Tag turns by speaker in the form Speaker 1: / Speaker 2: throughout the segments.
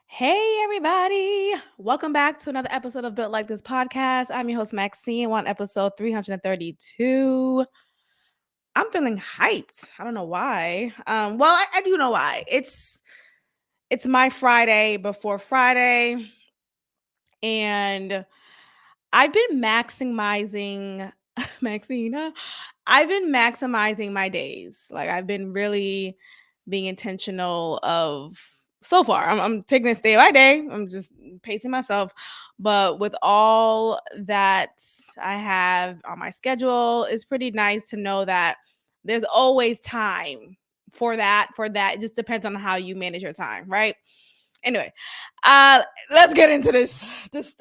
Speaker 1: Hey, everybody. Welcome back to another episode of Built Like This podcast. I'm your host, Maxine, on episode 332. I'm feeling hyped. I don't know why. I do know why. It's my Friday before Friday, and I've been maximizing Maxine. I've been maximizing my days. Like I've been really being intentional of so far. I'm taking this day by day. I'm just pacing myself. But with all that I have on my schedule, it's pretty nice to know that there's always time for that. It just depends on how you manage your time, right? Anyway, let's get into this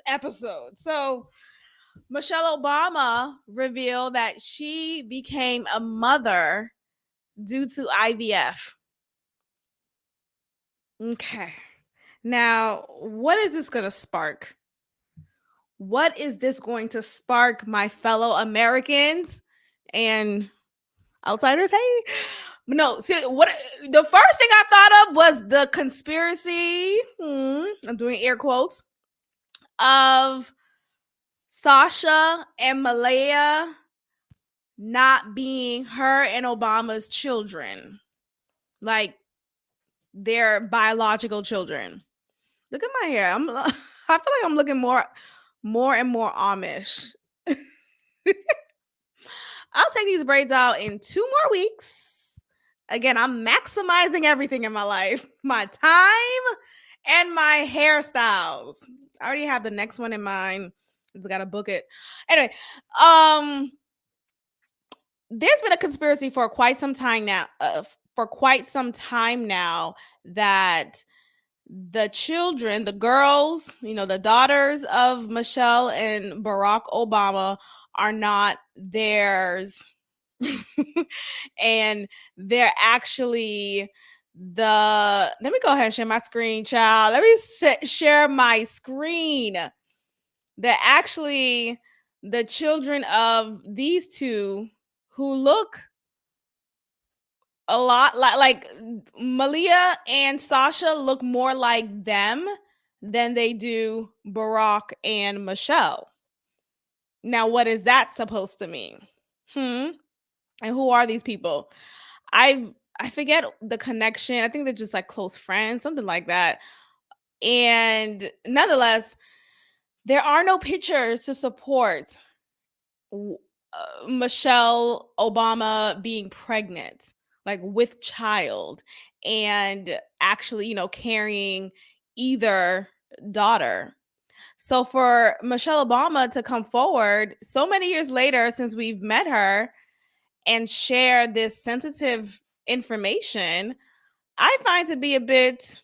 Speaker 1: episode. So Michelle Obama revealed that she became a mother due to IVF. Okay. Now, what is this going to spark? What is this going to spark, my fellow Americans and outsiders? Hey, no. See, what the first thing I thought of was the conspiracy. I'm doing air quotes of Sasha and Malaya not being her and Obama's children, like their biological children. Look at my hair. I feel like I'm looking more and more Amish. I'll take these braids out in 2 more weeks. Again, I'm maximizing everything in my life, my time and my hairstyles. I already have the next one in mind. Just gotta book it. Anyway, there's been a conspiracy for quite some time now. That the children, the girls, the daughters of Michelle and Barack Obama are not theirs. And they're actually let me go ahead and share my screen, child. Let me share my screen. They're actually the children of these two who look a lot like Malia and Sasha look more like them than they do Barack and Michelle. Now, what is that supposed to mean? And who are these people? I forget the connection. I think they're just like close friends, something like that. And nonetheless, there are no pictures to support Michelle Obama being pregnant, like with child, and actually, carrying either daughter. So for Michelle Obama to come forward so many years later since we've met her and share this sensitive information, I find to be a bit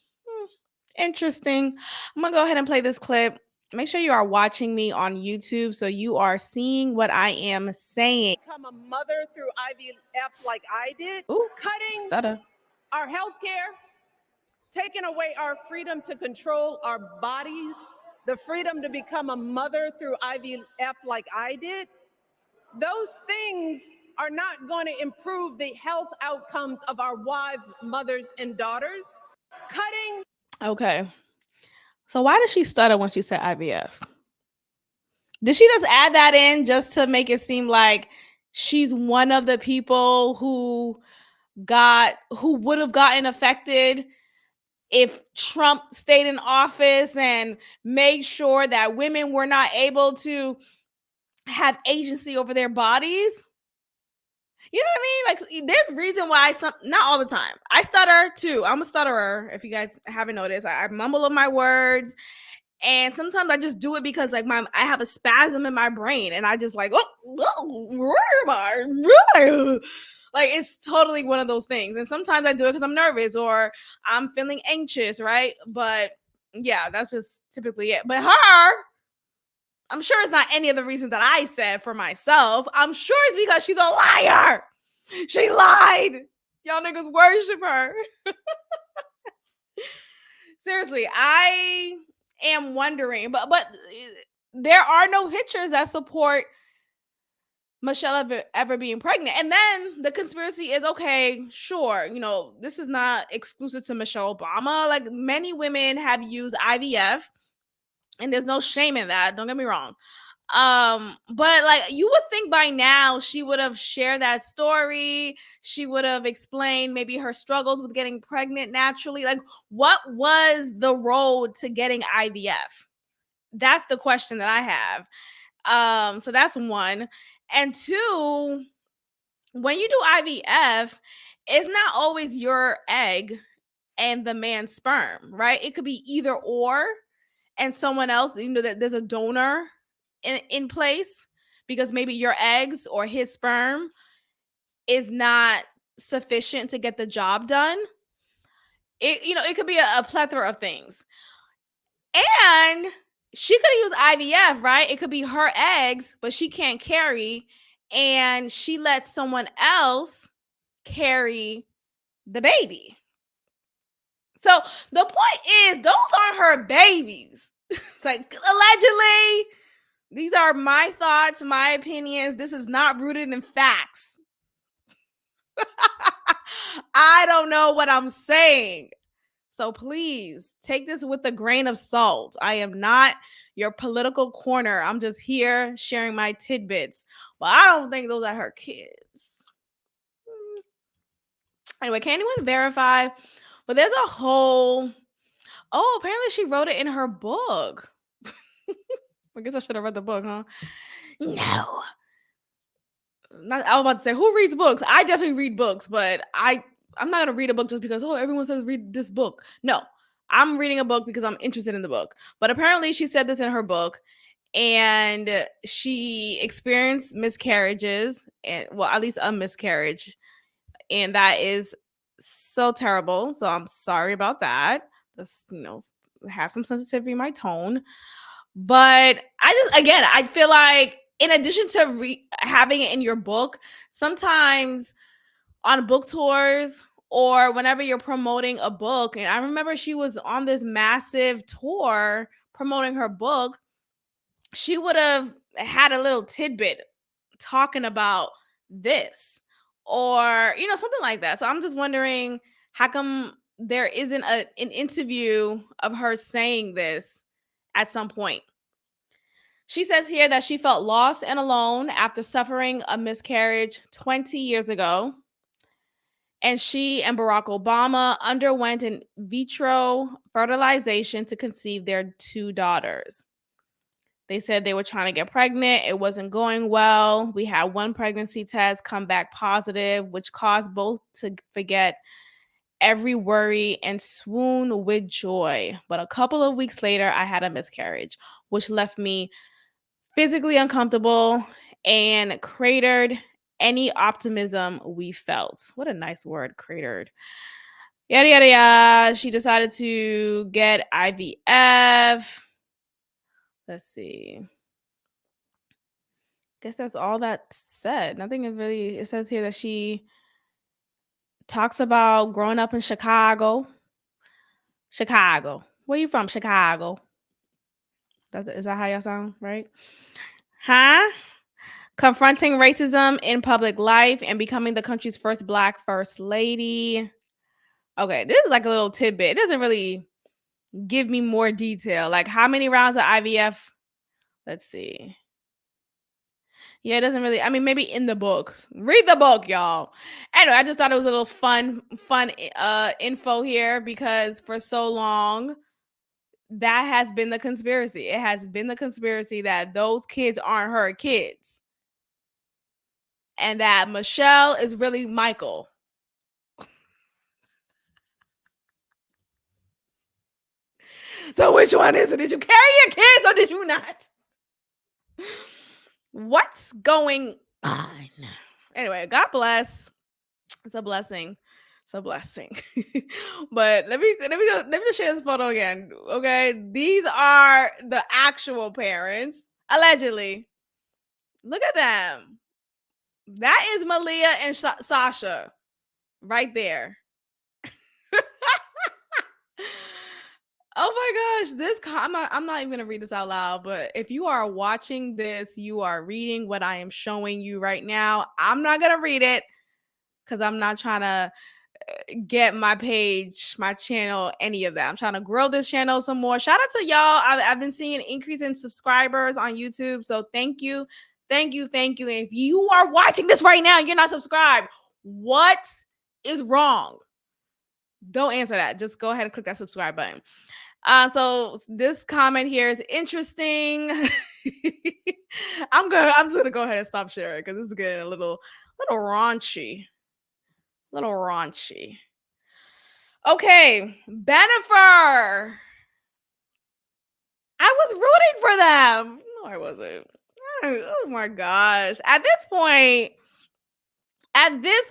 Speaker 1: interesting. I'm going to go ahead and play this clip. Make sure you are watching me on YouTube so you are seeing what I am saying.
Speaker 2: Become a mother through IVF like I did.
Speaker 1: Ooh,
Speaker 2: cutting
Speaker 1: stutter.
Speaker 2: our health care, taking away our freedom to control our bodies, the freedom to become a mother through IVF like I did. Those things are not going to improve the health outcomes of our wives, mothers, and daughters. Cutting.
Speaker 1: Okay. So why did she stutter when she said IVF? Did she just add that in just to make it seem like she's one of the people who would have gotten affected if Trump stayed in office and made sure that women were not able to have agency over their bodies? You know what I mean? Like, there's reason why not all the time. I stutter too. I'm a stutterer. If you guys haven't noticed, I mumble up my words, and sometimes I just do it because like I have a spasm in my brain, and I just like, where am I? Like it's totally one of those things. And sometimes I do it because I'm nervous or I'm feeling anxious, right? But yeah, that's just typically it. But her, I'm sure it's not any of the reasons that I said for myself. I'm sure it's because she's a liar. She lied. Y'all niggas worship her. Seriously, I am wondering, but there are no pictures that support Michelle ever being pregnant. And then the conspiracy is, okay, sure, this is not exclusive to Michelle Obama. Like, many women have used IVF, and there's no shame in that. Don't get me wrong. But like, you would think by now she would have shared that story. She would have explained maybe her struggles with getting pregnant naturally. Like, what was the road to getting IVF? That's the question that I have. So that's one. And two, when you do IVF, it's not always your egg and the man's sperm, right? It could be either or, and someone else, that there's a donor in place, because maybe your eggs or his sperm is not sufficient to get the job done. It could be a plethora of things. And she could use IVF, right? It could be her eggs, but she can't carry, and she lets someone else carry the baby. So the point is, those aren't her babies. It's like, allegedly, these are my thoughts, my opinions. This is not rooted in facts. I don't know what I'm saying. So please take this with a grain of salt. I am not your political corner. I'm just here sharing my tidbits. But I don't think those are her kids. Anyway, can anyone verify? But there's a whole... Oh, apparently she wrote it in her book. I guess I should have read the book, huh? No. I was about to say, who reads books? I definitely read books, but I'm not going to read a book just because, everyone says read this book. No, I'm reading a book because I'm interested in the book. But apparently she said this in her book, and she experienced miscarriages, and at least a miscarriage. And that is so terrible. So I'm sorry about that. Just, have some sensitivity in my tone. But I feel like, in addition to having it in your book, sometimes on book tours or whenever you're promoting a book, and I remember she was on this massive tour promoting her book, she would have had a little tidbit talking about this, or something like that. So I'm just wondering, how come there isn't an interview of her saying this at some point? She says here that she felt lost and alone after suffering a miscarriage 20 years ago. And she and Barack Obama underwent in vitro fertilization to conceive their 2 daughters. They said they were trying to get pregnant. It wasn't going well. We had one pregnancy test come back positive, which caused both to forget every worry and swoon with joy. But a couple of weeks later, I had a miscarriage, which left me physically uncomfortable and cratered any optimism we felt. What a nice word, cratered. Yada, yada, yada. She decided to get IVF. Let's see. Guess that's all that said. Nothing is really... It says here that she talks about growing up in Chicago. Chicago. Where you from? Chicago. Is that how y'all sound, right? Huh? Confronting racism in public life and becoming the country's first Black first lady. Okay, this is like a little tidbit. It doesn't really give me more detail. Like, how many rounds of IVF? Let's see. Yeah, it doesn't really... I mean, maybe in the book. Read the book, y'all. Anyway, I just thought it was a little fun info here, because for so long, that has been the conspiracy. It has been the conspiracy that those kids aren't her kids, and that Michelle is really Michael. So which one is it? Did you carry your kids or did you not? What's going on? Anyway, God bless. It's a blessing. It's a blessing. But let me just share this photo again. Okay. These are the actual parents, allegedly. Look at them. That is Malia and Sasha right there. Oh my gosh, I'm not even gonna read this out loud, but if you are watching this, you are reading what I am showing you right now. I'm not gonna read it because I'm not trying to get my page, my channel, any of that. I'm trying to grow this channel some more. Shout out to y'all. I've been seeing an increase in subscribers on YouTube. So thank you. Thank you. Thank you. And if you are watching this right now and you're not subscribed, what is wrong? Don't answer that. Just go ahead and click that subscribe button. So this comment here is interesting. I'm just gonna go ahead and stop sharing because this is getting a little raunchy. Little raunchy. Okay, Bennifer. I was rooting for them. No, I wasn't. Oh my gosh. At this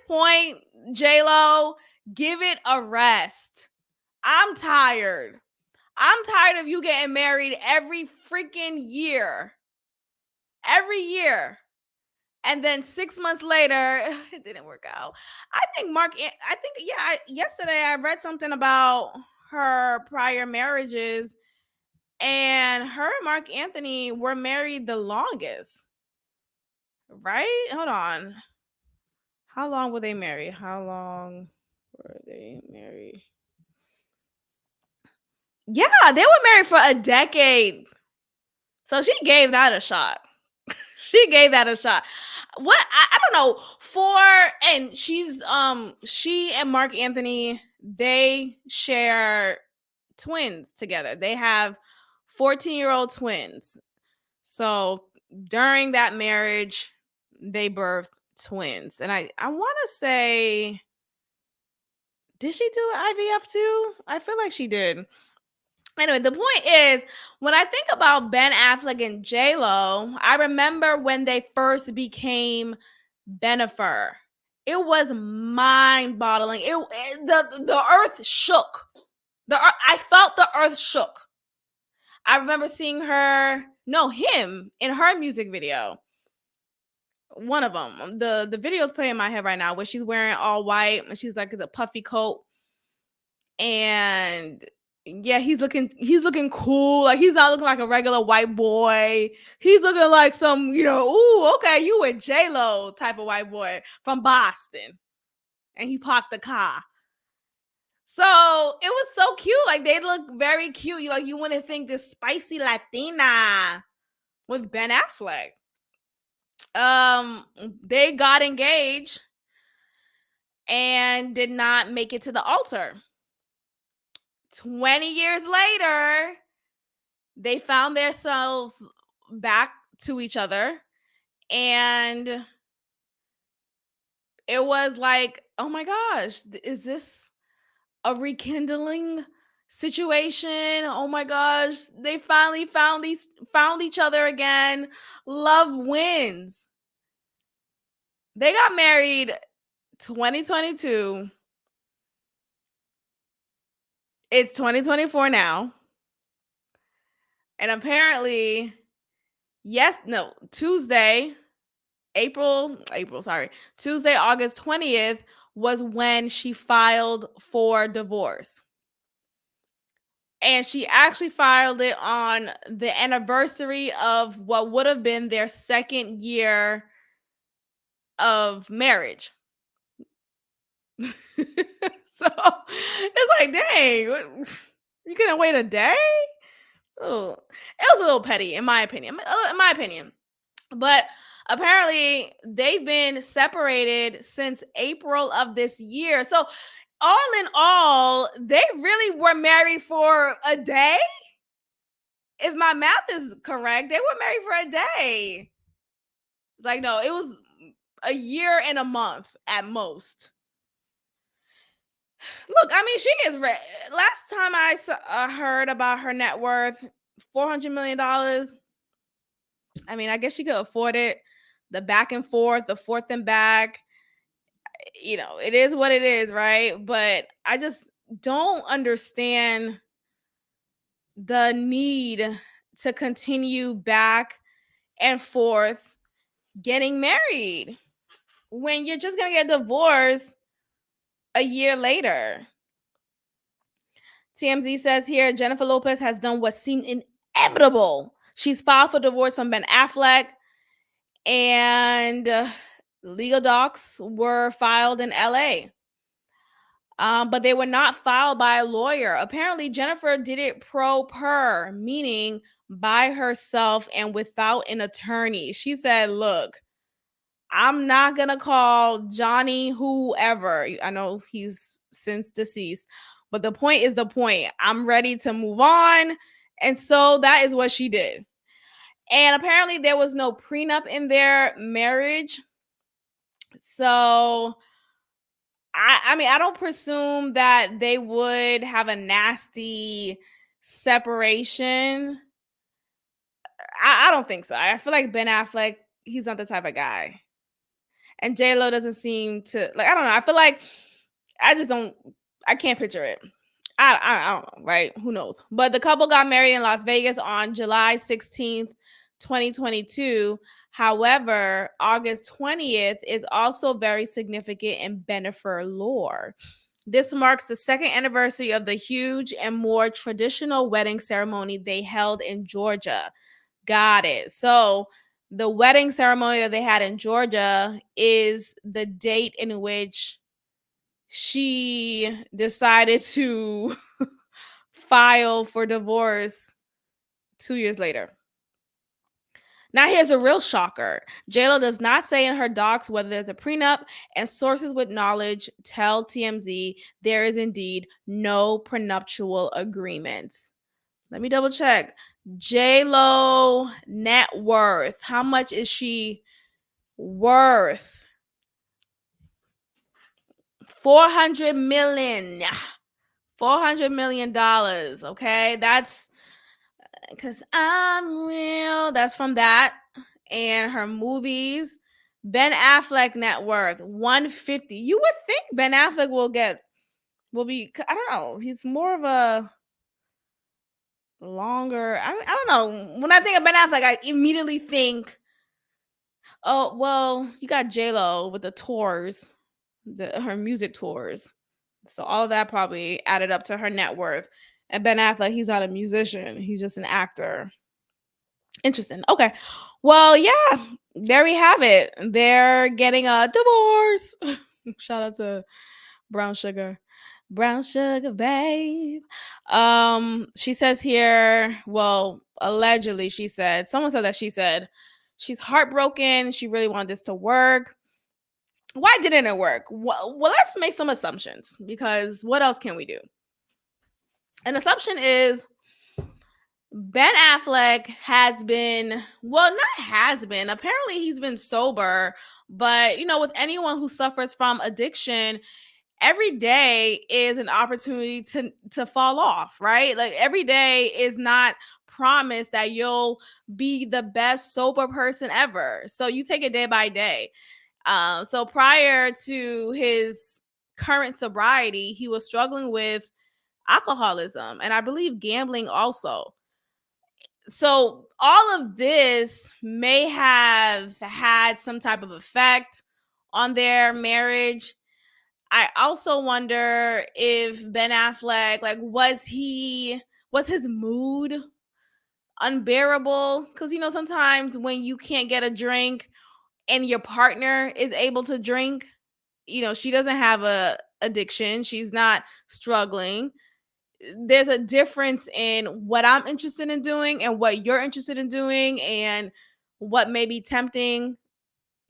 Speaker 1: point, J-Lo, give it a rest. I'm tired. I'm tired of you getting married every freaking year. Every year. And then 6 months later, it didn't work out. Yesterday I read something about her prior marriages, and her and Mark Anthony were married the longest. Right? Hold on. How long were they married? Yeah, they were married for a decade. So she gave that a shot. What I don't know. She and Mark Anthony, they share twins together. They have 14-year-old twins. So during that marriage, they birthed twins. And I want to say, did she do IVF too? I feel like she did. Anyway, the point is, when I think about Ben Affleck and J-Lo, I remember when they first became Bennifer. It was mind-boggling. The earth shook. I felt the earth shook. I remember seeing him in her music video. One of them. The video's playing in my head right now where she's wearing all white and she's like, it's a puffy coat. And yeah, he's looking cool. Like, he's not looking like a regular white boy. He's looking like some, ooh, okay, you a J-Lo type of white boy from Boston. And he parked the car. So it was so cute. Like, they look very cute. You wouldn't think this spicy Latina with Ben Affleck. They got engaged and did not make it to the altar. 20 years later, they found themselves back to each other, and it was like, oh my gosh, is this a rekindling situation? Oh my gosh, they finally found each other again. Love wins. They got married 2022. It's 2024 now. And apparently, Tuesday, August 20th was when she filed for divorce. And she actually filed it on the anniversary of what would have been their second year of marriage. So it's like, dang, you couldn't wait a day? Oh, it was a little petty, in my opinion. But apparently, they've been separated since April of this year. So, all in all, they really were married for a day. If my math is correct, they were married for a day. Like, no, it was a year and a month at most. Look, I mean, she is last time I heard about her net worth, $400 million. I mean, I guess she could afford it. The back and forth, the forth and back, it is what it is, right? But I just don't understand the need to continue back and forth getting married when you're just going to get divorced a year later. TMZ says here Jennifer Lopez has done what seemed inevitable. She's filed for divorce from Ben Affleck, and legal docs were filed in LA. But they were not filed by a lawyer. Apparently, Jennifer did it pro per, meaning by herself and without an attorney. She said, look, I'm not going to call Johnny whoever. I know he's since deceased, but the point is the point. I'm ready to move on. And so that is what she did. And apparently there was no prenup in their marriage. So I mean, I don't presume that they would have a nasty separation. I don't think so. I feel like Ben Affleck, he's not the type of guy. And J-Lo doesn't seem to, like, I don't know. I feel like I can't picture it. I don't know, right? Who knows? But the couple got married in Las Vegas on July 16th, 2022. However, August 20th is also very significant in Bennifer lore. This marks the second anniversary of the huge and more traditional wedding ceremony they held in Georgia. Got it. So the wedding ceremony that they had in Georgia is the date in which she decided to file for divorce 2 years later. Now, here's a real shocker. JLo does not say in her docs whether there's a prenup, and sources with knowledge tell TMZ there is indeed no prenuptial agreement. Let me double check. JLo net worth. How much is she worth? $400 million. $400 million. Okay. That's because I'm real. That's from that. And her movies. Ben Affleck net worth 150. You would think Ben Affleck will be, I don't know. He's more of a longer. I don't know. When I think of Ben Affleck, I immediately think, oh, well, you got J-Lo with the tours, her music tours. So all of that probably added up to her net worth. And Ben Affleck, he's not a musician. He's just an actor. Interesting. Okay. Well, yeah, there we have it. They're getting a divorce. Shout out to Brown Sugar. Brown Sugar, babe. She says here, well, allegedly, someone said that she said she's heartbroken. She really wanted this to work. Why didn't it work? Well, let's make some assumptions, because what else can we do? An assumption is Ben Affleck apparently he's been sober, but with anyone who suffers from addiction, every day is an opportunity to fall off, right? Like every day is not promised that you'll be the best sober person ever. So you take it day by day. So prior to his current sobriety, he was struggling with alcoholism and I believe gambling also. So all of this may have had some type of effect on their marriage. I also wonder if Ben Affleck, was his mood unbearable? Because sometimes when you can't get a drink and your partner is able to drink, she doesn't have a addiction, she's not struggling. There's a difference in what I'm interested in doing and what you're interested in doing and what may be tempting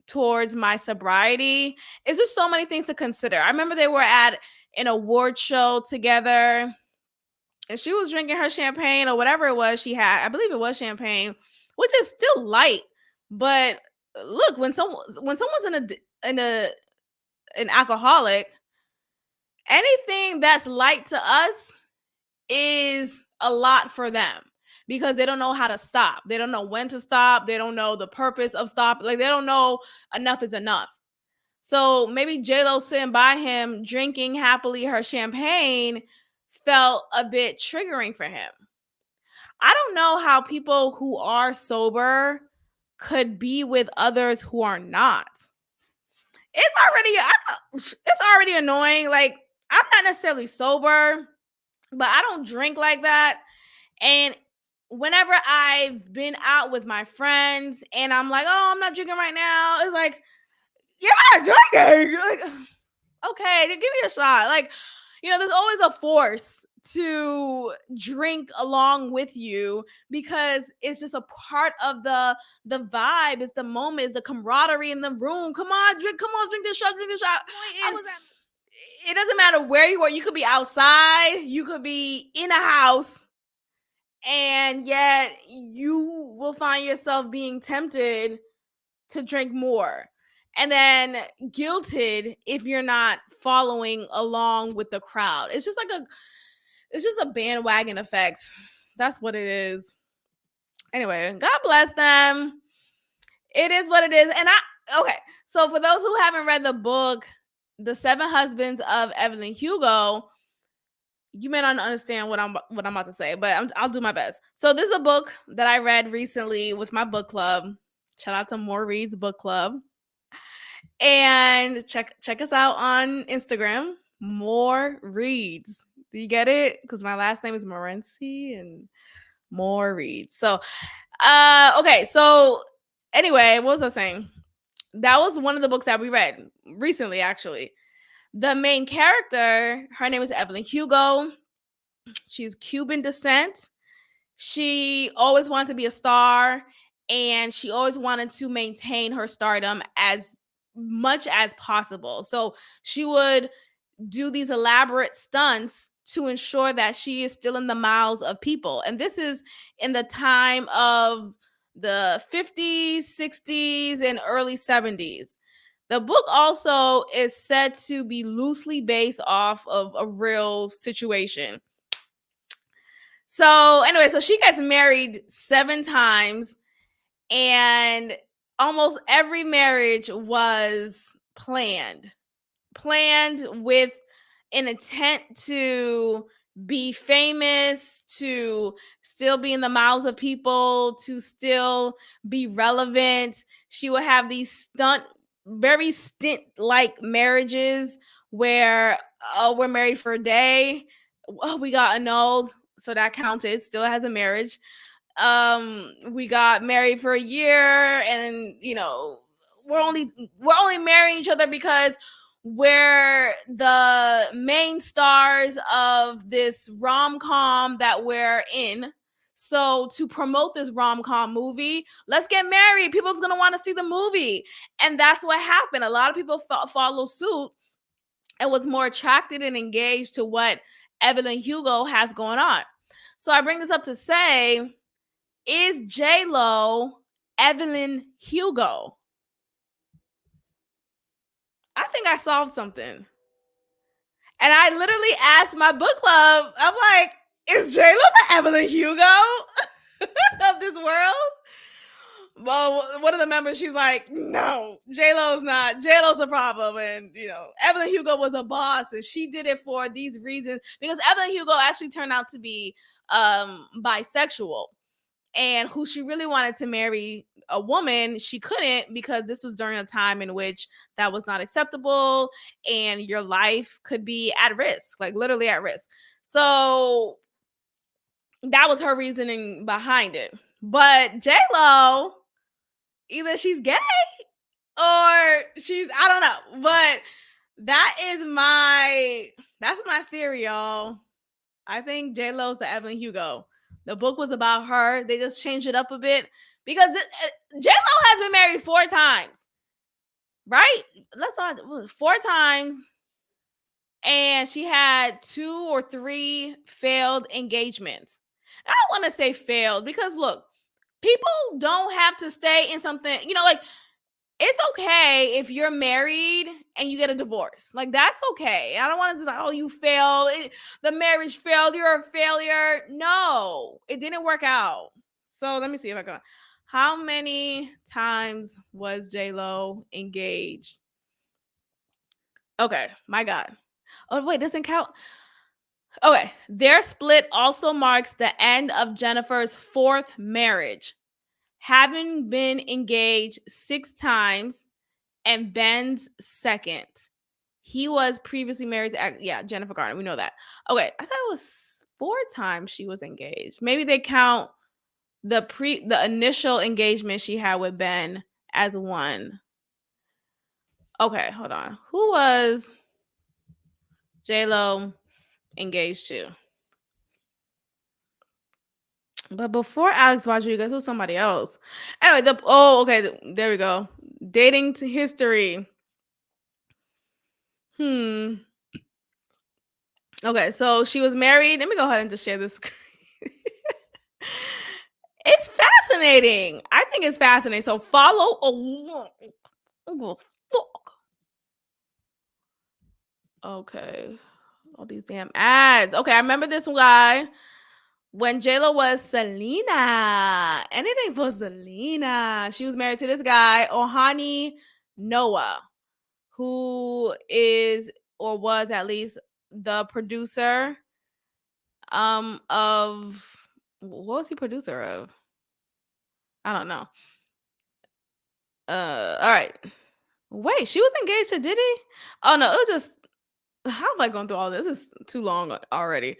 Speaker 1: towards my sobriety. It's just so many things to consider. I remember they were at an award show together and she was drinking her champagne or whatever it was she had. I believe it was champagne, which is still light. But look, when someone's an alcoholic, anything that's light to us is a lot for them because they don't know how to stop. They don't know when to stop. They don't know the purpose of stop. They don't know enough is enough. So maybe J-Lo sitting by him drinking happily her champagne felt a bit triggering for him. I don't know how people who are sober could be with others who are not. It's already annoying. Like, I'm not necessarily sober. but I don't drink like that. And whenever I've been out with my friends and I'm like, oh, I'm not drinking right now, it's like, you're not drinking. Like, okay, then give me a shot. Like, there's always a force to drink along with you because it's just a part of the vibe. It's the moment. It's the camaraderie in the room. Come on, drink. Come on, drink this shot. Drink this shot. It doesn't matter where you are. You could be outside. You could be in a house. And yet you will find yourself being tempted to drink more and then guilted if you're not following along with the crowd. It's just a bandwagon effect. That's what it is. Anyway, God bless them. It is what it is. And okay, so for those who haven't read the book, The Seven Husbands of Evelyn Hugo, you may not understand what I'm about to say, but I'll do my best. So this is a book that I read recently with my book club. Shout out to More Reads Book Club. And check us out on Instagram, More Reads. Do you get it? Because my last name is Morency and More Reads. So, okay. So anyway, what was I saying? That was one of the books that we read recently, actually. The main character, her name is Evelyn Hugo. She's Cuban descent. She always wanted to be a star, and she always wanted to maintain her stardom as much as possible. So she would do these elaborate stunts to ensure that she is still in the mouths of people. And this is in the time of the 50s, 60s, and early 70s. The book also is said to be loosely based off of a real situation. So anyway, so she gets married 7 times, and almost every marriage was planned with an intent to be famous, to still be in the mouths of people, to still be relevant. She would have these very stint-like marriages where we're married for a day, we got annulled, so that counted, still has a marriage. We got married for a year, and we're only marrying each other because we're the main stars of this rom-com that we're in. So to promote this rom-com movie, let's get married. People's gonna want to see the movie. And that's what happened. A lot of people follow suit and was more attracted and engaged to what Evelyn Hugo has going on. So I bring this up to say, is J-Lo Evelyn Hugo? I think I solved something. And I literally asked my book club, I'm like, is J-Lo the Evelyn Hugo of this world? Well, one of the members, she's like, no, J-Lo's not. J-Lo's the problem. And, Evelyn Hugo was a boss, and she did it for these reasons. Because Evelyn Hugo actually turned out to be bisexual. And who she really wanted to marry, a woman, she couldn't, because this was during a time in which that was not acceptable and your life could be at risk, like literally at risk. So that was her reasoning behind it. But J-Lo, either she's gay or she's, I don't know. But that's my theory, y'all. I think J-Lo's the Evelyn Hugo. The book was about her. They just changed it up a bit because J-Lo has been married 4 times, right? 4 times, and she had 2 or 3 failed engagements. I don't want to say failed because look, people don't have to stay in something, like, it's okay if you're married and you get a divorce. Like, that's okay. I don't want to say, oh, you failed. The marriage failed. You're a failure. No, it didn't work out. So let me see if I can. How many times was J-Lo engaged? Okay, my God. Oh, wait, doesn't count. Okay, their split also marks the end of Jennifer's 4th marriage, having been engaged 6 times, and Ben's 2nd. He was previously married to, Jennifer Garner. We know that. Okay, I thought it was 4 times she was engaged. Maybe they count the initial engagement she had with Ben as one. Okay, hold on. Who was J-Lo engaged to? But before Alex Rodriguez, was somebody else. Anyway, okay, there we go. Dating to history. Okay, so she was married. Let me go ahead and just share this screen. It's fascinating. I think it's fascinating. So follow along. Oh, fuck. Okay. All these damn ads. Okay, I remember this guy when JLo was Selena. Anything for Selena. She was married to this guy, Ohani Noah, who is or was at least the producer of what was he producer of? I don't know. All right. Wait, she was engaged to Diddy? Oh no, it was just how am I going through all this? This is too long already.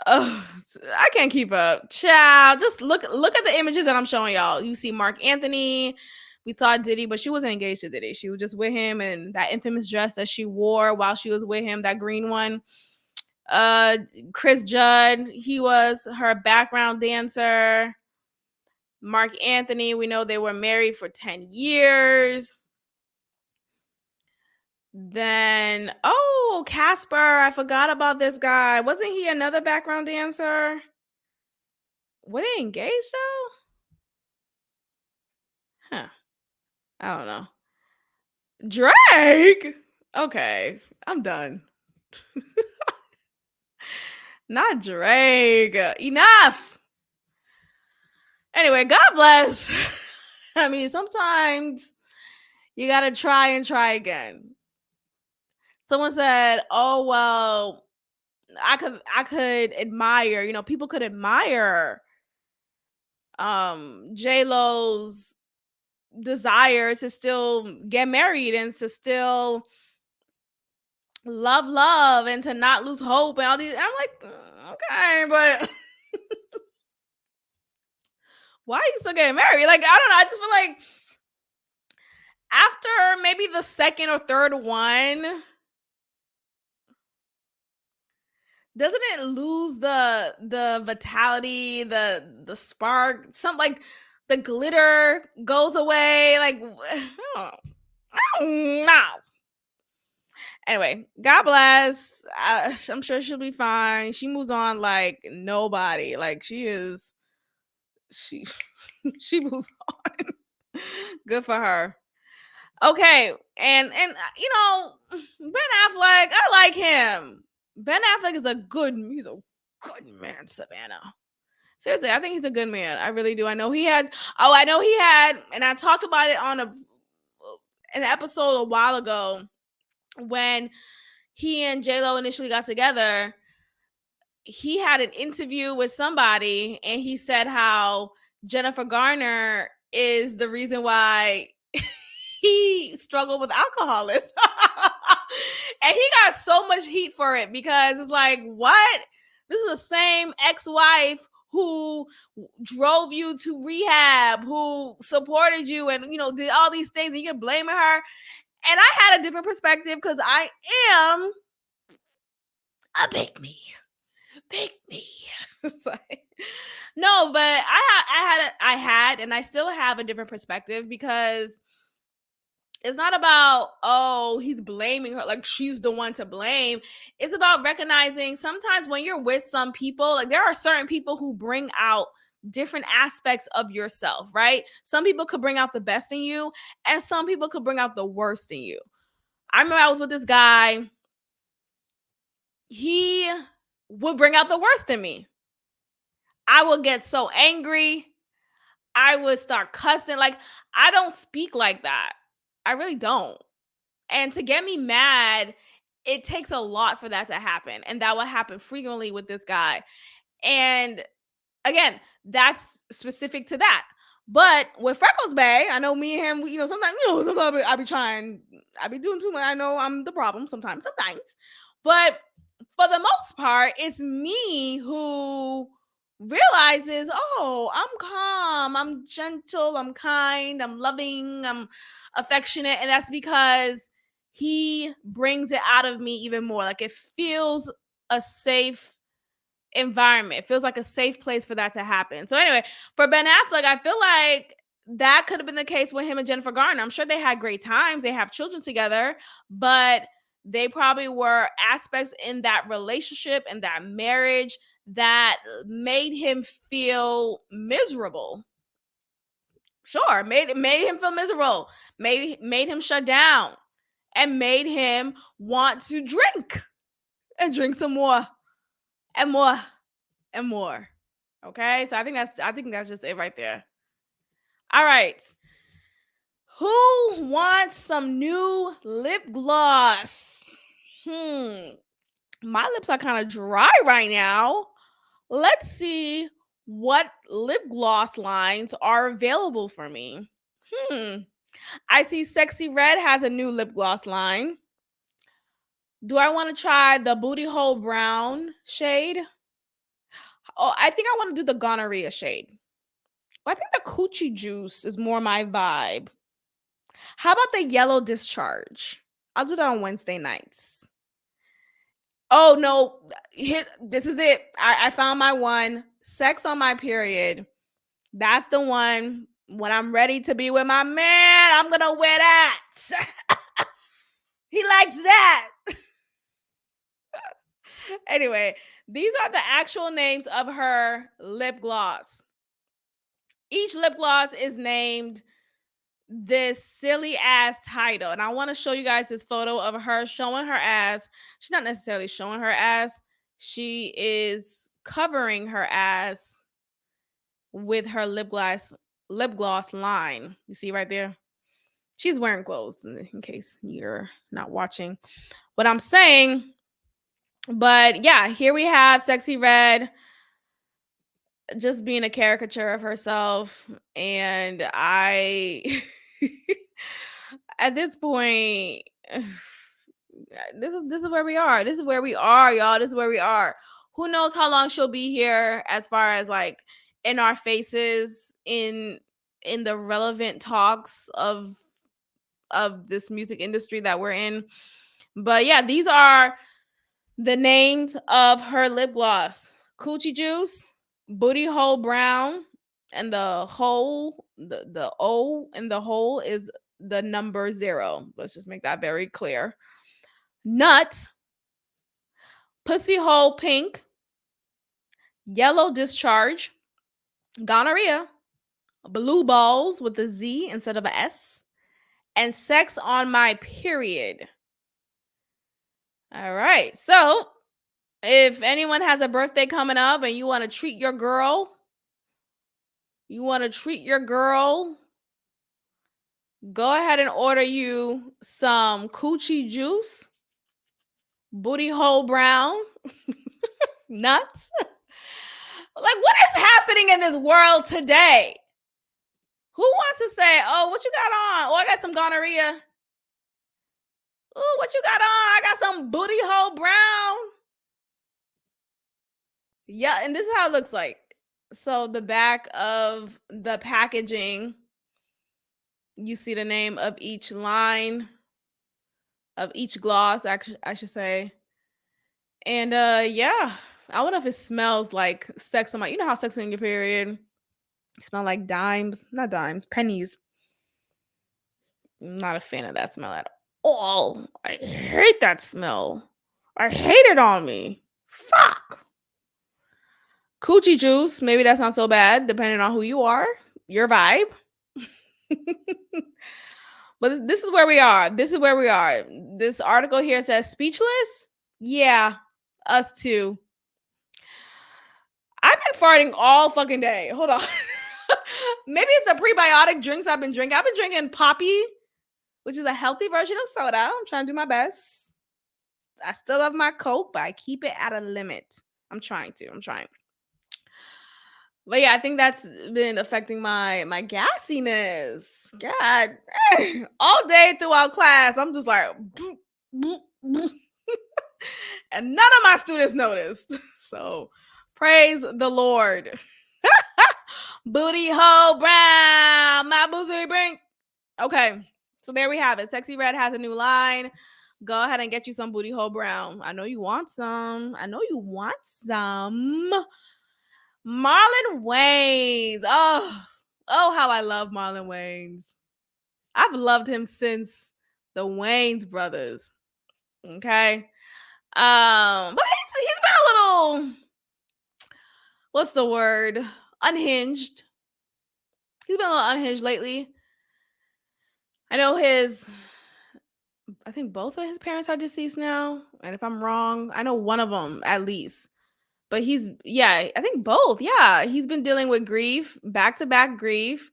Speaker 1: I can't keep up. Child, just look at the images that I'm showing y'all. You see Mark Anthony. We saw Diddy, but she wasn't engaged to Diddy. She was just with him, and that infamous dress that she wore while she was with him, that green one. Chris Judd, he was her background dancer. Mark Anthony, we know they were married for 10 years. Then, Casper, I forgot about this guy. Wasn't he another background dancer? Were they engaged though? Huh. I don't know. Drake? Okay, I'm done. Not Drake. Enough. Anyway, God bless. I mean, sometimes you gotta try and try again. Someone said, "Oh well, I could admire. People could admire J-Lo's desire to still get married and to still love and to not lose hope and all these." I'm like, okay, but why are you still getting married? Like, I don't know. I just feel like after maybe the second or third one, doesn't it lose the vitality, the spark? Something like the glitter goes away. Like, I don't know. Anyway, God bless. I'm sure she'll be fine. She moves on like nobody. Like she she moves on. Good for her. Okay, and Ben Affleck, I like him. Ben Affleck is he's a good man, Savannah. Seriously, I think he's a good man. I really do. I know he had, and I talked about it on an episode a while ago when he and J-Lo initially got together. He had an interview with somebody and he said how Jennifer Garner is the reason why he struggled with alcoholism. And he got so much heat for it because it's like, what? This is the same ex-wife who drove you to rehab, who supported you and, did all these things, and you're blaming her. And I had a different perspective because I am a pick me. No, but I had, and I still have a different perspective because it's not about, he's blaming her, like she's the one to blame. It's about recognizing sometimes when you're with some people, like there are certain people who bring out different aspects of yourself, right? Some people could bring out the best in you, and some people could bring out the worst in you. I remember I was with this guy. He would bring out the worst in me. I would get so angry. I would start cussing. Like, I don't speak like that. I really don't. And to get me mad, it takes a lot for that to happen. And that would happen frequently with this guy. And again, that's specific to that. But with Freckles Bay, I know me and him, sometimes I be doing too much. I know I'm the problem sometimes. But for the most part, it's me who realizes, oh, I'm calm, I'm gentle, I'm kind, I'm loving, I'm affectionate. And that's because he brings it out of me even more. Like it feels a safe environment. It feels like a safe place for that to happen. So anyway, for Ben Affleck, I feel like that could have been the case with him and Jennifer Garner. I'm sure they had great times. They have children together, but they probably were aspects in that relationship and that marriage that made him feel miserable. Sure, made him feel miserable, made him shut down, and made him want to drink and drink some more and more and more. Okay, so I think that's just it right there. All right. Who wants some new lip gloss? My lips are kind of dry right now. Let's see what lip gloss lines are available for me. I see Sexy Red has a new lip gloss line. Do I want to try the Booty Hole Brown shade? Oh, I think I want to do the Gonorrhea shade. I think the Coochie Juice is more my vibe. How about the Yellow Discharge? I'll do that on Wednesday nights. Oh, no. This is it. I found my one. Sex on My Period. That's the one. When I'm ready to be with my man, I'm going to wear that. He likes that. Anyway, these are the actual names of her lip gloss. Each lip gloss is named this silly ass title. And I want to show you guys this photo of her showing her ass. She's not necessarily showing her ass. She is covering her ass with her lip gloss line. You see right there? She's wearing clothes in case you're not watching what I'm saying. But yeah, here we have Sexy Red just being a caricature of herself. And I at this point, this is where we are. This is where we are, y'all. This is where we are. Who knows how long she'll be here as far as like in our faces in the relevant talks of this music industry that we're in. But yeah, these are the names of her lip gloss: Coochie Juice, Booty Hole Brown, and the hole, the O in the hole is the number 0. Let's just make that very clear. Nut, Pussy Hole Pink, Yellow Discharge, Gonorrhea, Blue Balls with a Z instead of a S, and Sex on My Period. All right. So if anyone has a birthday coming up and you want to treat your girl, go ahead and order you some Coochie Juice, Booty Hole Brown, nuts. Like, what is happening in this world today? Who wants to say, oh, what you got on? Oh, I got some Gonorrhea. Oh, what you got on? I got some Booty Hole Brown. Yeah, and this is how it looks like. So the back of the packaging, you see the name of each line, of each gloss, I should say. And yeah, I wonder if it smells like Sex on My, you know how Sex on Your Period smell like pennies. I'm not a fan of that smell at all. I hate that smell. I hate it on me. Fuck. Coochie Juice, maybe that's not so bad, depending on who you are, your vibe. But this is where we are. This article here says speechless. Yeah, us too. I've been farting all fucking day. Hold on. Maybe it's the prebiotic drinks I've been drinking. I've been drinking Poppy, which is a healthy version of soda. I'm trying to do my best. I still love my Coke, but I keep it at a limit. I'm trying. But yeah, I think that's been affecting my gassiness. God, all day throughout class, I'm just like, boop, boop, boop. And none of my students noticed. So praise the Lord. Booty hole brown, my booty brink. Okay, so there we have it. Sexy Red has a new line. Go ahead and get you some booty hole brown. I know you want some. Marlon Wayans. Oh, how I love Marlon Wayans. I've loved him since the Wayans brothers. Okay. But he's been a little, what's the word? Unhinged. He's been a little unhinged lately. I know I think both of his parents are deceased now. And if I'm wrong, I know one of them at least. But I think both. Yeah. He's been dealing with grief, back to back grief.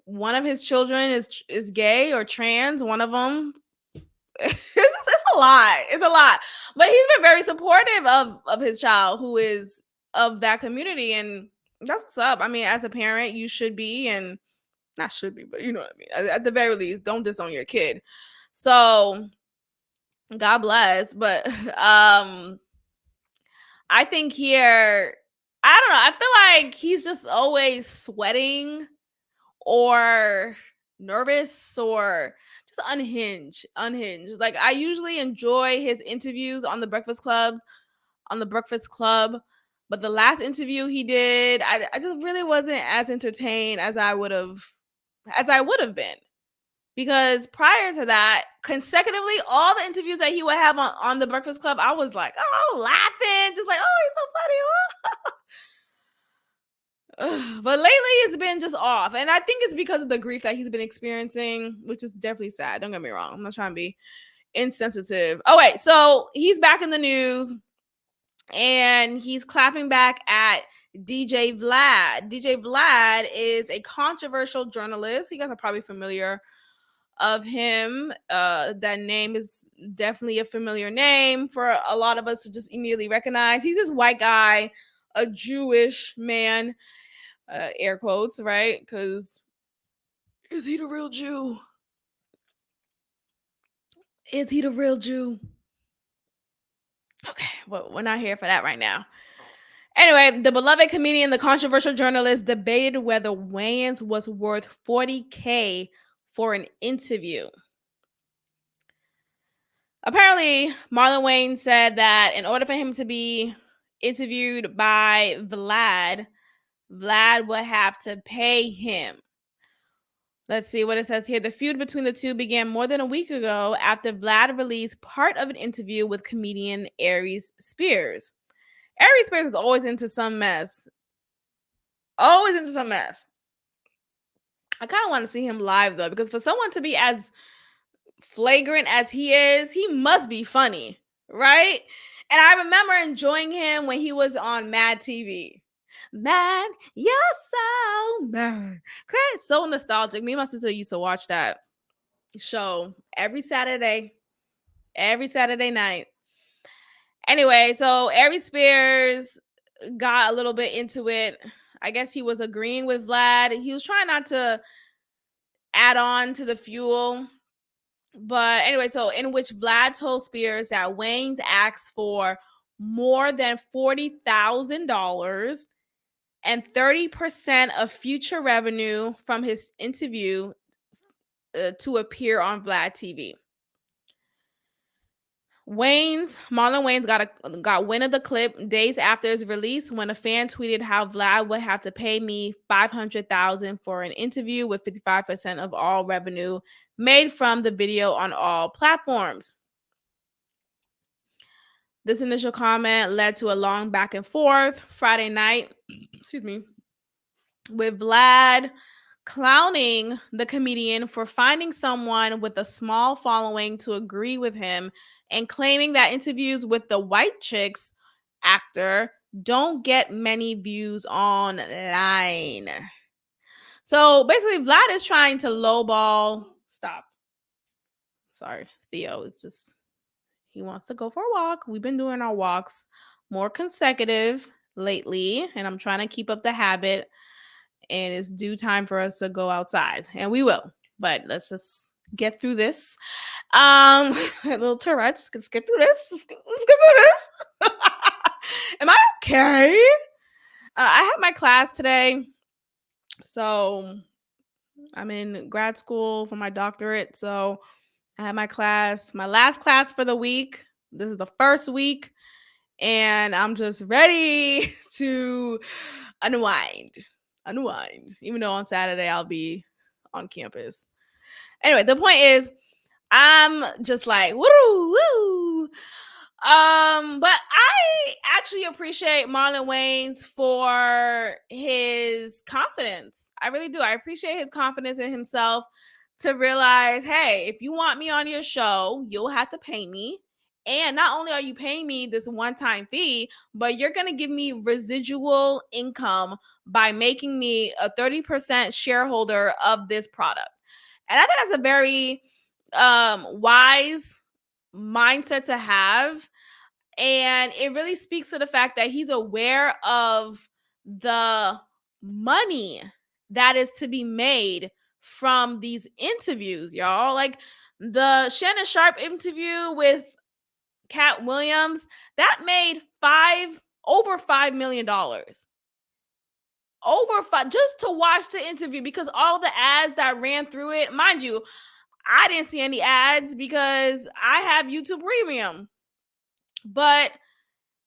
Speaker 1: One of his children is gay or trans, one of them. It's a lot. It's a lot. But he's been very supportive of his child who is of that community. And that's what's up. I mean, as a parent, you should be, and not should be, but you know what I mean. At the very least, don't disown your kid. So God bless. But I think here, I don't know. I feel like he's just always sweating or nervous or just unhinged. Like, I usually enjoy his interviews on the Breakfast Club, but the last interview he did, I just really wasn't as entertained as I would have been. Because prior to that, consecutively, all the interviews that he would have on the Breakfast Club, I was like, oh, laughing, just like, oh, he's so funny. But lately it's been just off, and I think it's because of the grief that he's been experiencing, which is definitely sad. Don't get me wrong, I'm not trying to be insensitive. Oh wait, so he's back in the news and he's clapping back at DJ Vlad. DJ Vlad is a controversial journalist. You guys are probably familiar of him. That name is definitely a familiar name for a lot of us to just immediately recognize. He's this white guy, a Jewish man, air quotes, right? Because is he the real Jew? Is he the real Jew? Okay, well, we're not here for that right now. Anyway, the beloved comedian, the controversial journalist, debated whether Wayans was worth $40K for an interview. Apparently, Marlon Wayans said that in order for him to be interviewed by Vlad would have to pay him. Let's see what it says here. The feud between the two began more than a week ago after Vlad released part of an interview with comedian Aries Spears. Aries Spears is always into some mess. Always into some mess. I kind of want to see him live, though, because for someone to be as flagrant as he is, he must be funny, right? And I remember enjoying him when he was on Mad TV. Mad, you're so mad. Great, so nostalgic. Me and my sister used to watch that show every Saturday night. Anyway, so Aries Spears got a little bit into it. I guess he was agreeing with Vlad. He was trying not to add on to the fuel. But anyway, so in which Vlad told Spears that Wayans asked for more than $40,000 and 30% of future revenue from his interview to appear on Vlad TV. Marlon Wayans got wind of the clip days after its release when a fan tweeted how Vlad would have to pay me $500,000 for an interview with 55% of all revenue made from the video on all platforms. This initial comment led to a long back and forth Friday night, with Vlad clowning the comedian for finding someone with a small following to agree with him and claiming that interviews with the white chicks actor don't get many views online. So basically, Vlad is trying to lowball. Stop. Sorry, Theo. It's just he wants to go for a walk. We've been doing our walks more consecutive lately, and I'm trying to keep up the habit. And it's due time for us to go outside, and we will. But let's just get through this. Little Tourette's. Let's get through this. Let's get through this. Am I okay? I had my class today. So I'm in grad school for my doctorate. So I had my class, my last class for the week. This is the first week. And I'm just ready to unwind. Even though on Saturday I'll be on campus. Anyway, the point is, I'm just like, woo, woo. But I actually appreciate Marlon Wayans for his confidence. I really do. I appreciate his confidence in himself to realize, hey, if you want me on your show, you'll have to pay me. And not only are you paying me this one-time fee, but you're going to give me residual income by making me a 30% shareholder of this product. And I think that's a very wise mindset to have. And it really speaks to the fact that he's aware of the money that is to be made from these interviews, y'all. Like the Shannon Sharp interview with Cat Williams, that made over $5 million. Over five, just to watch the interview, because all the ads that ran through it, mind you, I didn't see any ads because I have YouTube Premium. But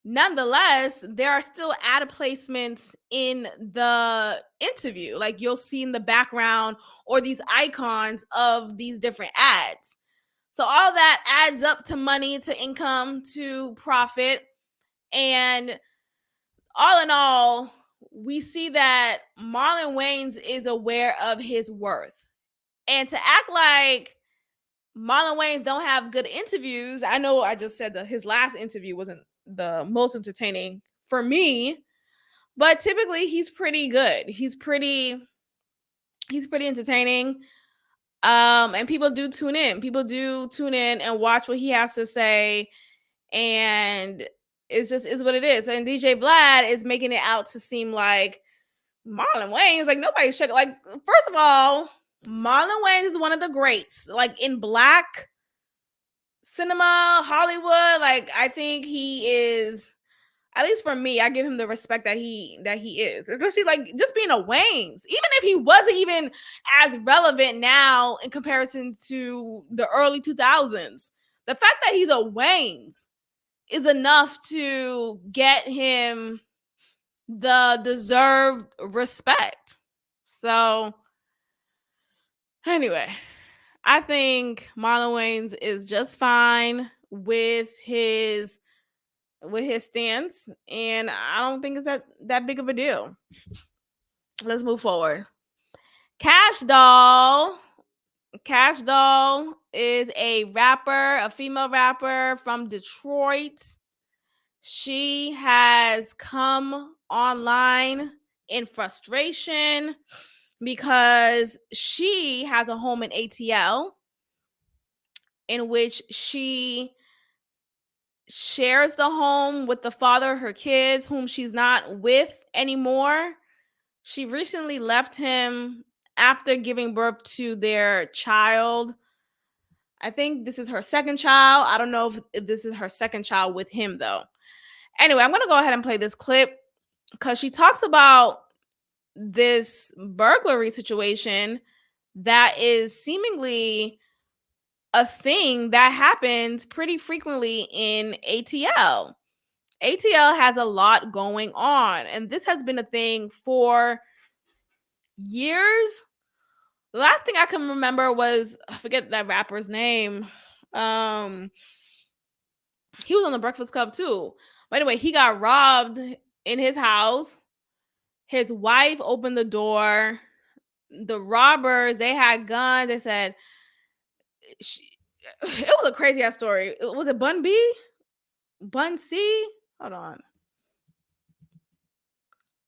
Speaker 1: nonetheless, there are still ad placements in the interview. Like you'll see in the background or these icons of these different ads. So all that adds up to money, to income, to profit. And all in all, we see that Marlon Wayans is aware of his worth. And to act like Marlon Wayans don't have good interviews, I know I just said that his last interview wasn't the most entertaining for me, but typically he's pretty good. He's pretty entertaining. And people do tune in. People do tune in and watch what he has to say. And it's just is what it is. And DJ Vlad is making it out to seem like Marlon Wayans, like nobody's checking. Like, first of all, Marlon Wayans is one of the greats. Like in Black cinema, Hollywood, like I think he is, at least for me, I give him the respect that he is. Especially like just being a Wayans. Even if he wasn't even as relevant now in comparison to the early 2000s, the fact that he's a Wayans is enough to get him the deserved respect. So anyway, I think Marlon Wayans is just fine with his stance, and I don't think it's that big of a deal. Let's move forward. Cash Doll is a rapper, a female rapper from Detroit. She has come online in frustration because she has a home in ATL in which she shares the home with the father of her kids, whom she's not with anymore. She recently left him after giving birth to their child. I think this is her second child. I don't know if this is her second child with him, though. Anyway, I'm going to go ahead and play this clip because she talks about this burglary situation that is seemingly a thing that happens pretty frequently in ATL. ATL has a lot going on, and this has been a thing for years. The last thing I can remember was, I forget that rapper's name. He was on the Breakfast Club too. But anyway, he got robbed in his house. His wife opened the door. The robbers, they had guns. They said, it was a crazy ass story. Was it Bun B? Bun C? Hold on.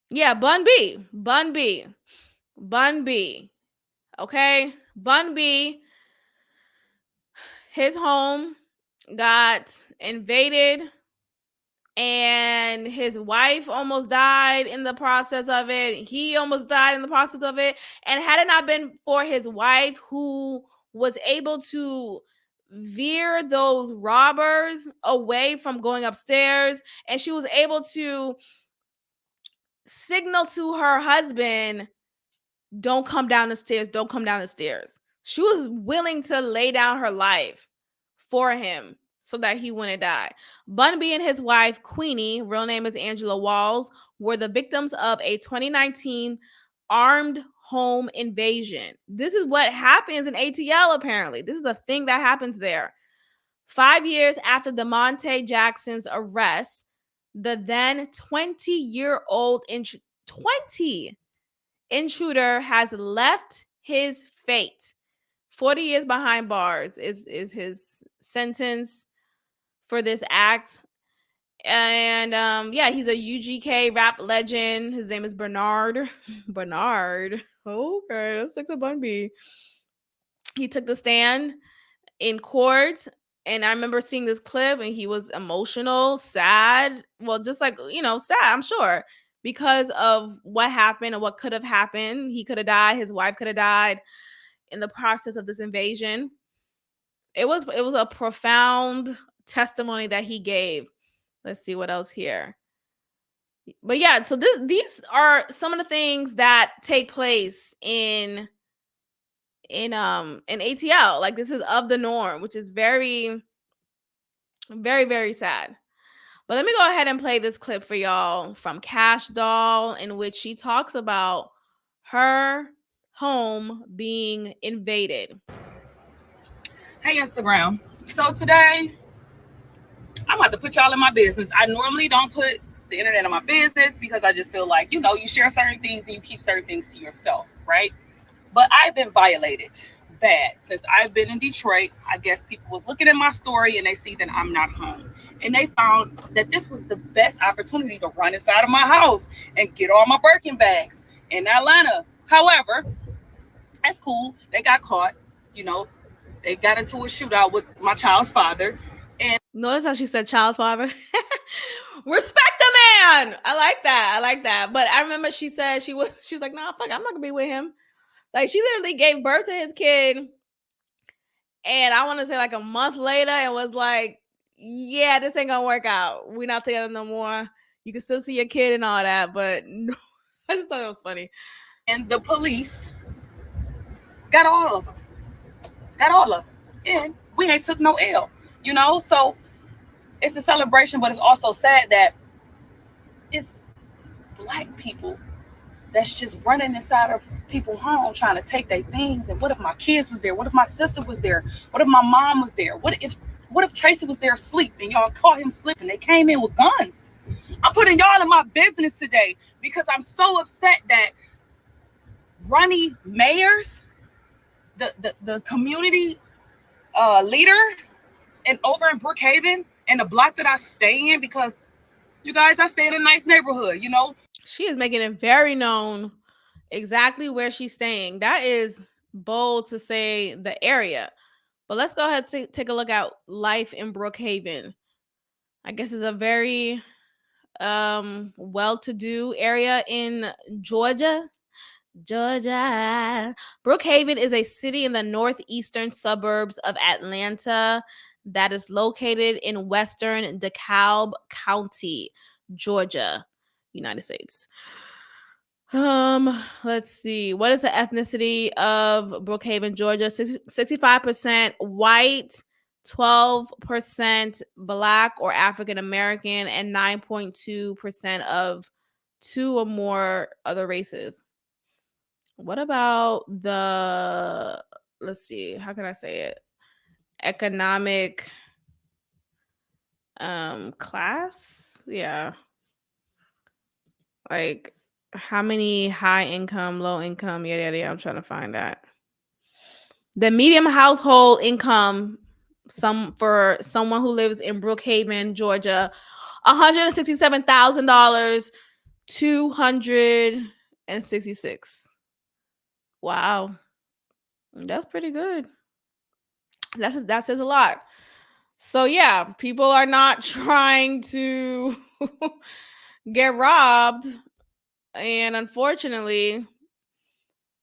Speaker 1: Yeah, Bun B. Okay? Bun B, his home got invaded and his wife almost died in the process of it. He almost died in the process of it. And had it not been for his wife, who was able to veer those robbers away from going upstairs, and she was able to signal to her husband, don't come down the stairs, don't come down the stairs. She was willing to lay down her life for him so that he wouldn't die. Bun B and his wife, Queenie, real name is Angela Walls, were the victims of a 2019 armed home invasion. This is what happens in ATL, apparently. This is the thing that happens there. 5 years after DeMonte Jackson's arrest, the then 20-year-old 20 intruder has left his fate. 40 years behind bars is his sentence for this act. And yeah, he's a UGK rap legend. His name is Bernard. Bernard. Okay, let's stick to Bun B. He took the stand in court, and I remember seeing this clip, and he was emotional, sad. Well, just like, sad, I'm sure, because of what happened and what could have happened. He could have died. His wife could have died in the process of this invasion. It was a profound testimony that he gave. Let's see what else here. But yeah, so these are some of the things that take place in ATL. Like, this is of the norm, which is very, very, very sad. But let me go ahead and play this clip for y'all from Cash Doll, in which she talks about her home being invaded.
Speaker 3: Hey, Instagram. So today, I'm about to put y'all in my business. I normally don't put the internet in my business because I just feel like, you share certain things and you keep certain things to yourself, right? But I've been violated bad since I've been in Detroit. I guess people was looking at my story and they see that I'm not home. And they found that this was the best opportunity to run inside of my house and get all my Birkin bags in Atlanta. However, that's cool. They got caught, they got into a shootout with my child's father. And
Speaker 1: notice how she said child's father. Respect the man. I like that. But I remember she said she was like, nah, fuck, I'm not gonna be with him. Like, she literally gave birth to his kid, and I want to say like a month later, and was like, yeah, this ain't gonna work out. We're not together no more. You can still see your kid and all that, but no. I just thought it was funny.
Speaker 3: And the police got all of them. And we ain't took no L, So it's a celebration, but it's also sad that it's Black people that's just running inside of people's home trying to take their things. And what if my kids was there? What if my sister was there? What if my mom was there? What if Tracy was there asleep and y'all caught him slipping? They came in with guns. I'm putting y'all in my business today because I'm so upset that Ronnie Mayers, the community leader, and over in Brookhaven and the block that I stay in, because you guys, I stay in a nice neighborhood,
Speaker 1: She is making it very known exactly where she's staying. That is bold to say the area. But let's go ahead and take a look at life in Brookhaven. I guess it's a very well-to-do area in Georgia. Brookhaven is a city in the northeastern suburbs of Atlanta that is located in western DeKalb County, Georgia, United States. Let's see. What is the ethnicity of Brookhaven, Georgia? 65% white, 12% Black or African American, and 9.2% of two or more other races. What about let's see, how can I say it? Economic class? Yeah. Like, how many high income, low income, yada yada. I'm trying to find that. The medium household income for someone who lives in Brookhaven, Georgia, $167,000, 266. Wow, that's pretty good. That says a lot. So yeah, people are not trying to get robbed, and unfortunately,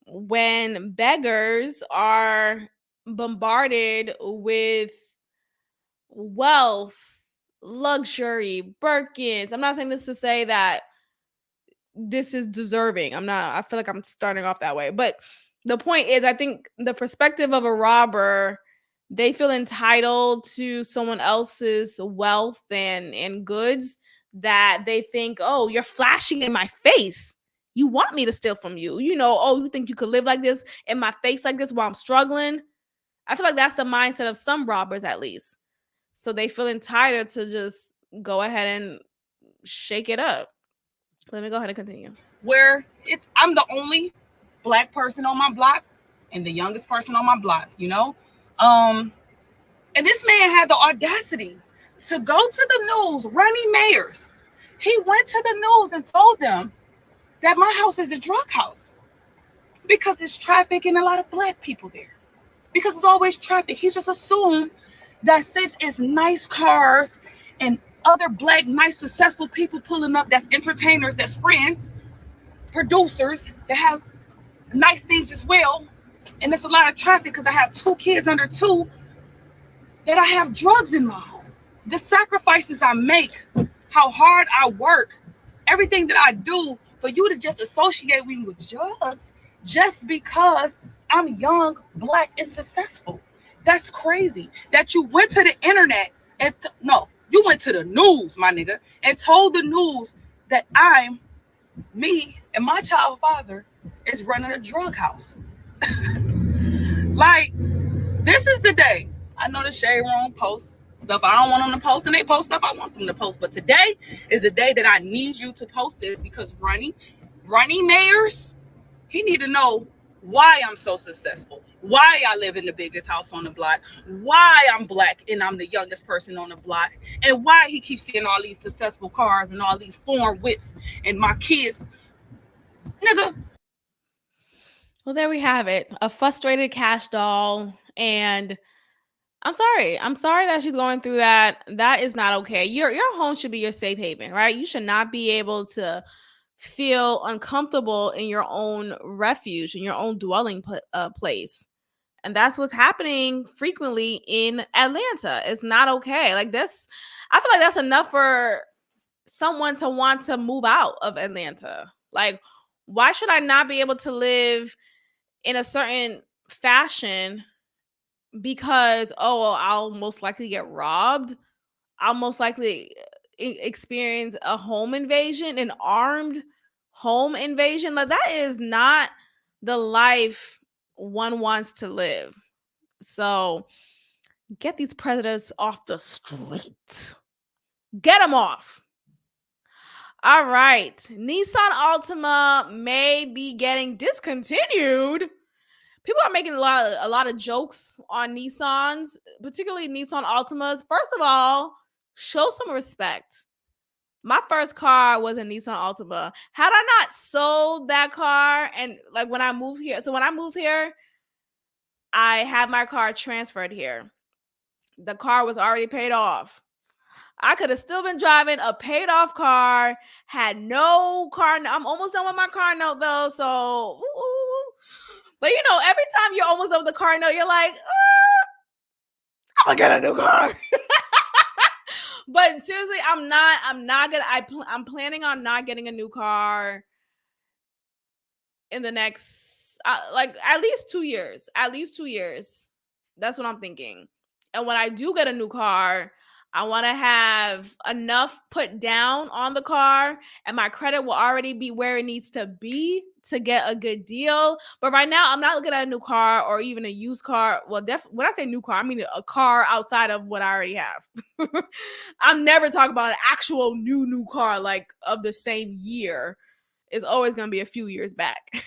Speaker 1: when beggars are bombarded with wealth, luxury, Birkins. I'm not saying this to say that this is deserving. I feel like I'm starting off that way. But the point is, I think the perspective of a robber, they feel entitled to someone else's wealth and goods, that they think, oh, you're flashing in my face. You want me to steal from you. Oh, you think you could live like this in my face like this while I'm struggling? I feel like that's the mindset of some robbers, at least. So they feel entitled to just go ahead and shake it up. Let me go ahead and continue.
Speaker 3: Where I'm the only black person on my block and the youngest person on my block, and this man had the audacity to go to the news, Ronnie Mayers. He went to the news and told them that my house is a drug house because it's traffic and a lot of black people there. Because it's always traffic. He just assumed that since it's nice cars and other black, nice, successful people pulling up, that's entertainers, that's friends, producers that have nice things as well, and it's a lot of traffic because I have 2 kids under 2, that I have drugs in my home. The sacrifices I make, how hard I work, everything that I do, for you to just associate me with drugs just because I'm young, black, and successful. That's crazy. That you went to the internet and no, you went to the news, my nigga, and told the news that me and my child father is running a drug house. Like, this is the day. I know the shade room posts stuff I don't want them to post, and they post stuff I want them to post. But today is the day that I need you to post this, because Ronnie Mayers, he need to know why I'm so successful, why I live in the biggest house on the block, why I'm black and I'm the youngest person on the block, and why he keeps seeing all these successful cars and all these foreign whips, and my kids, nigga.
Speaker 1: Well, there we have it. A frustrated cash doll. And I'm sorry. I'm sorry that she's going through that. That is not okay. Your home should be your safe haven, right? You should not be able to feel uncomfortable in your own refuge, in your own dwelling place. And that's what's happening frequently in Atlanta. It's not okay. Like this, I feel like that's enough for someone to want to move out of Atlanta. Like, why should I not be able to live in a certain fashion because, oh, well, I'll most likely get robbed? I'll most likely experience a home invasion, an armed home invasion. Like, that is not the life one wants to live. So get these predators off the street. Get them off. All right. Nissan Altima may be getting discontinued. People are making a lot of jokes on Nissans, particularly Nissan Altimas. First of all, show some respect. My first car was a Nissan Altima. Had I not sold that car, and like when I moved here, I had my car transferred here. The car was already paid off. I could have still been driving a paid off car, had no car. I'm almost done with my car note though. So, but every time you're almost done with the car note, you're like, I'm gonna get a new car. But seriously, I'm not gonna. I'm planning on not getting a new car in the next, like, at least 2 years. At least 2 years. That's what I'm thinking. And when I do get a new car, I want to have enough put down on the car, and my credit will already be where it needs to be to get a good deal. But right now, I'm not looking at a new car or even a used car. Well, when I say new car, I mean a car outside of what I already have. I'm never talking about an actual new car, like of the same year. It's always going to be a few years back.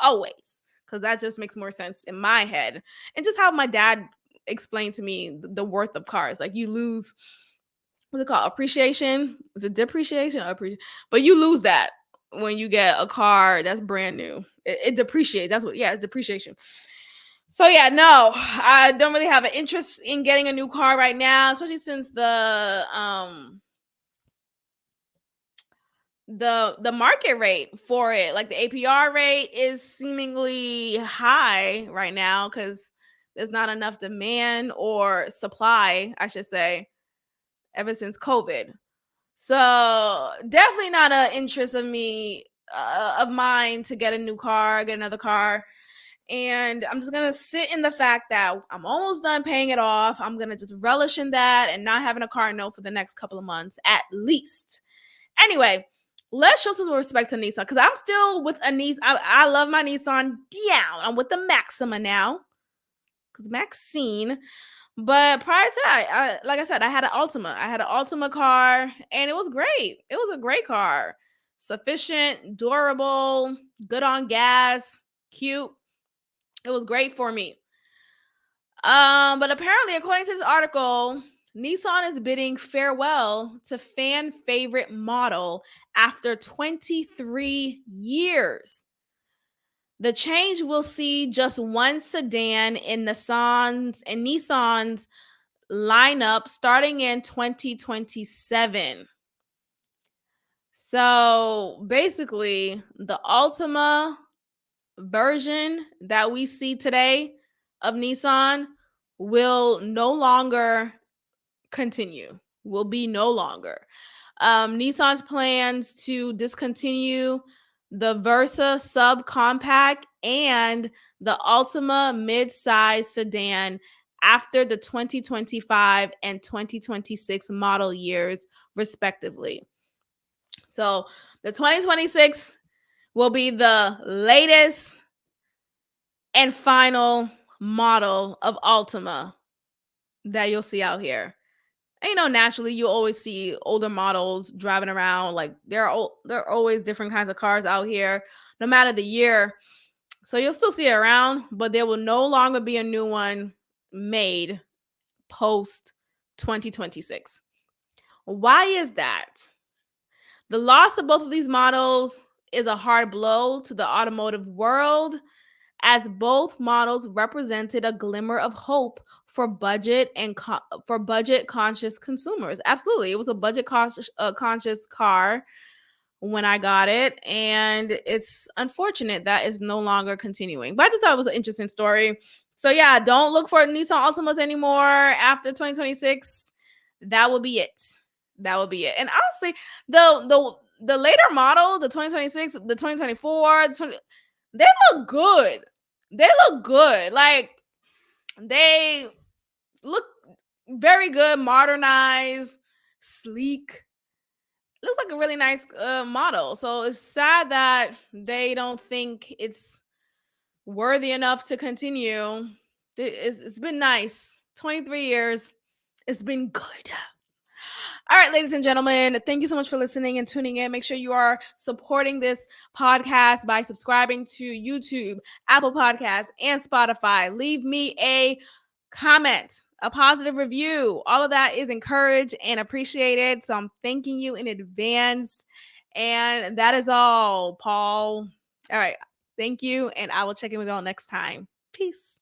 Speaker 1: Always. Because that just makes more sense in my head. And just how my dad explained to me the worth of cars. Like, you lose, what's it called? Appreciation? Is it depreciation or appreciation? But you lose that when you get a car that's brand new. It depreciates. It's depreciation. So yeah, no, I don't really have an interest in getting a new car right now, especially since the market rate for it, like the APR rate, is seemingly high right now because there's not enough demand or supply, I should say, ever since COVID. So definitely not an interest of mine to get a new car, get another car. And I'm just going to sit in the fact that I'm almost done paying it off. I'm going to just relish in that and not having a car note for the next couple of months at least. Anyway, let's show some respect to Nissan because I'm still with a Nissan. I love my Nissan down. I'm with the Maxima now because Maxine. But prior to that, like I said, I had an Altima. I had an Altima car, and it was great. It was a great car. Sufficient, durable, good on gas, cute. It was great for me. But apparently, according to this article, Nissan is bidding farewell to fan favorite model after 23 years. The change will see just one sedan in Nissan's lineup starting in 2027. So basically, the Altima version that we see today of Nissan will no longer continue, will be no longer. Nissan's plans to discontinue the Versa subcompact and the Altima mid-size sedan after the 2025 and 2026 model years, respectively. So the 2026 will be the latest and final model of Altima that you'll see out here. And, naturally, you always see older models driving around. Like, there are always different kinds of cars out here, no matter the year. So you'll still see it around, but there will no longer be a new one made post 2026. Why is that? The loss of both of these models is a hard blow to the automotive world, as both models represented a glimmer of hope for budget conscious consumers. Absolutely, it was a budget conscious car when I got it, and it's unfortunate that it's no longer continuing. But I just thought it was an interesting story. So yeah, don't look for Nissan Altimas anymore after 2026. That will be it. That will be it. And honestly, the later models, the 2026, the 2024, they look good. They look good. Like, they look very good, modernized, sleek. Looks like a really nice model. So it's sad that they don't think it's worthy enough to continue. It's been nice. 23 years. It's been good. All right, ladies and gentlemen, thank you so much for listening and tuning in. Make sure you are supporting this podcast by subscribing to YouTube, Apple Podcasts, and Spotify. Leave me a comment, a positive review. All of that is encouraged and appreciated. So I'm thanking you in advance. And that is all, Paul. All right. Thank you. And I will check in with y'all next time. Peace.